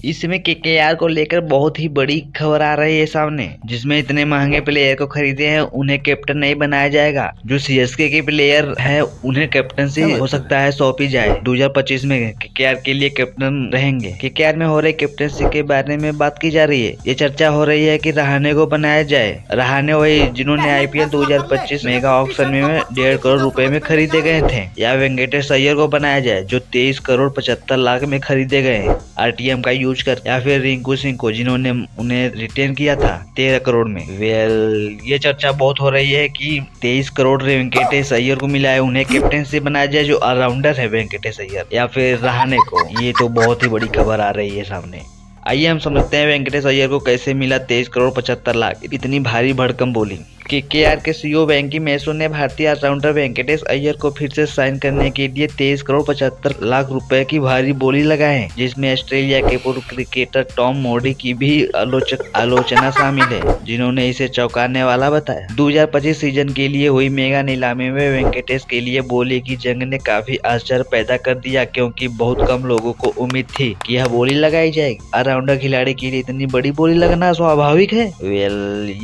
इस समय केकेआर को लेकर बहुत ही बड़ी खबर आ रही है सामने, जिसमें इतने महंगे प्लेयर को खरीदे हैं उन्हें कैप्टन नहीं बनाया जाएगा। जो सीएसके के प्लेयर है उन्हें कैप्टनसी हो सकता है सौंपी जाए। 2025 में केकेआर के लिए कैप्टन रहेंगे। केकेआर में हो रही कैप्टनसी के बारे में बात की जा रही है। ये चर्चा हो रही है कि रहाणे को बनाया जाए। रहाणे वही जिन्होंने आईपीएल 2025 मेगा ऑक्शन में 1.5 करोड़ रुपए में खरीदे गए थे, या वेंकटेश अय्यर को बनाया जाए जो 23 करोड़ 75 लाख में खरीदे गए आरटीएम का यूज कर, या फिर रिंकू सिंह को जिन्होंने उन्हें रिटेन किया था 13 करोड़ में। ये चर्चा बहुत हो रही है कि 23 करोड़ वेंकटेश अय्यर को मिला है, उन्हें कैप्टन से बनाया जाए जो ऑलराउंडर है वेंकटेश अय्यर, या फिर रहाणे को। ये तो बहुत ही बड़ी खबर आ रही है सामने। आइए हम समझते हैं वेंकटेश अय्यर को कैसे मिला 23 करोड़ 75 लाख। इतनी भारी भड़कम बोली। केकेआर के सीईओ वेंकी मैसूर ने भारतीय ऑलराउंडर वेंकटेश अय्यर को फिर से साइन करने के लिए 23 करोड़ 75 लाख रुपए की भारी बोली लगाए, जिसमें ऑस्ट्रेलिया के पूर्व क्रिकेटर टॉम मोडी की भी आलोचना शामिल है, जिन्होंने इसे चौंकाने वाला बताया। 2025 सीजन के लिए हुई मेगा नीलामी में वेंकटेश के लिए बोली की जंग ने काफी आश्चर्य पैदा कर दिया, क्योंकि बहुत कम लोगों को उम्मीद थी कि यह बोली लगाई जाएगी। ऑलराउंडर खिलाड़ी के लिए इतनी बड़ी बोली लगना स्वाभाविक है।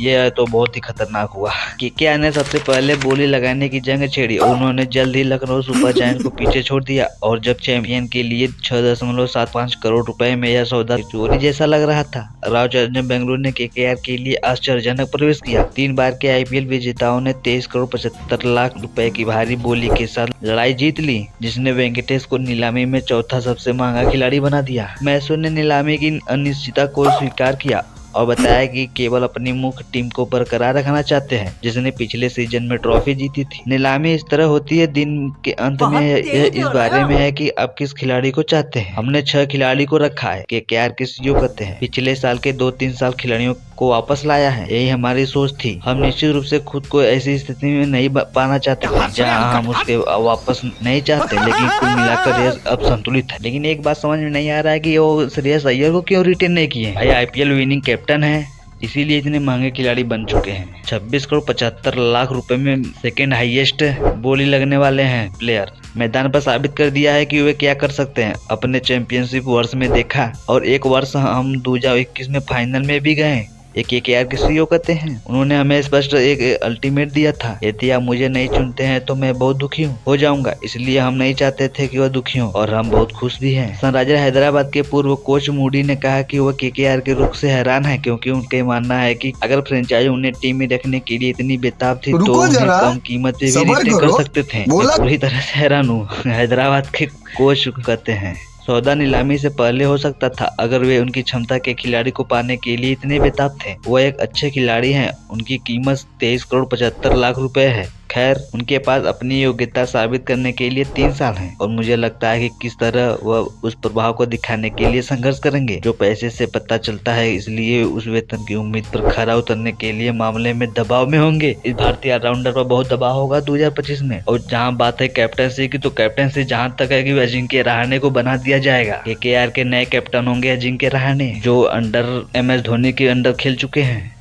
ये तो बहुत ही खतरनाक हुआ। केकेआर ने सबसे पहले बोली लगाने की जंग छेड़ी और उन्होंने जल्द ही लखनऊ सुपर जायंट्स को पीछे छोड़ दिया। और जब चैंपियन के लिए 6.75 करोड़ रुपए में यह सौदा चोरी जैसा लग रहा था, रॉयल चैलेंजर्स बेंगलुरु ने केकेआर के लिए आश्चर्यजनक प्रवेश किया। 3 बार के आईपीएल विजेताओं ने 23 करोड़ 75 लाख रुपए की भारी बोली के साथ लड़ाई जीत ली, जिसने वेंकटेश को नीलामी में चौथा सबसे महंगा खिलाड़ी बना दिया। मैसूर ने नीलामी की अनिश्चितता को स्वीकार किया और बताया कि केवल अपनी मुख्य टीम को बरकरार रखना चाहते हैं, जिसने पिछले सीजन में ट्रॉफी जीती थी। नीलामी इस तरह होती है, दिन के अंत में यह इस बारे में है कि आप किस खिलाड़ी को चाहते हैं। हमने 6 खिलाड़ी को रखा है, केकेआर के सीईओ कहते हैं। पिछले साल के 2-3 साल खिलाड़ियों को वापस लाया है, यही हमारी सोच थी। हम निश्चित रूप से खुद को ऐसी स्थिति में नहीं पाना चाहते जहां हम उसके वापस नहीं चाहते, लेकिन कुल मिलाकर यह अब संतुलित है। लेकिन एक बात समझ में नहीं आ रहा है कि वो श्रेयस अय्यर को क्यों रिटेन नहीं किए। भाई आईपीएल विनिंग कैप्टन है, इसीलिए इतने महंगे खिलाड़ी बन चुके हैं। 26 करोड़ 75 लाख रुपए में सेकेंड हाईएस्ट बोली लगने वाले हैं प्लेयर। मैदान पर साबित कर दिया है कि वे क्या कर सकते हैं। अपने चैंपियनशिप वर्ष में देखा, और एक वर्ष हम 2021 में फाइनल में भी गए। एक केकेआर के सीईओ कहते हैं, उन्होंने हमें स्पष्ट एक अल्टीमेट दिया था, यदि आप मुझे नहीं चुनते हैं तो मैं बहुत दुखी हो जाऊंगा। इसलिए हम नहीं चाहते थे कि वह दुखी हो, और हम बहुत खुश भी हैं। सनराइजर हैदराबाद के पूर्व कोच मूडी ने कहा कि वह केकेआर के रुख से हैरान है, क्योंकि उनका मानना है कि अगर फ्रेंचाइज उन्हें टीम में रखने के लिए इतनी बेताब थी तो उन्हें कम कीमत पे भी रिटेन कर सकते थे। मैं पूरी तरह से हैरान हूँ, हैदराबाद के कोच कहते हैं। सौदा नीलामी से पहले हो सकता था अगर वे उनकी क्षमता के खिलाड़ी को पाने के लिए इतने बेताब थे। वो एक अच्छे खिलाड़ी हैं, उनकी कीमत 23 करोड़ 75 लाख रुपए है। खैर, उनके पास अपनी योग्यता साबित करने के लिए 3 साल हैं, और मुझे लगता है कि किस तरह वह उस प्रभाव को दिखाने के लिए संघर्ष करेंगे जो पैसे से पता चलता है। इसलिए उस वेतन की उम्मीद पर खरा उतरने के लिए मामले में दबाव में होंगे। इस भारतीय ऑलराउंडर पर बहुत दबाव होगा 2025 में। और जहां बात है कैप्टनसी की, तो कैप्टनसी जहां तक है कि अजिंक्य रहाणे को बना दिया जाएगा। केकेआर के नए कैप्टन होंगे अजिंक्य रहाणे, जो अंडर MS धोनी के अंडर खेल चुके हैं।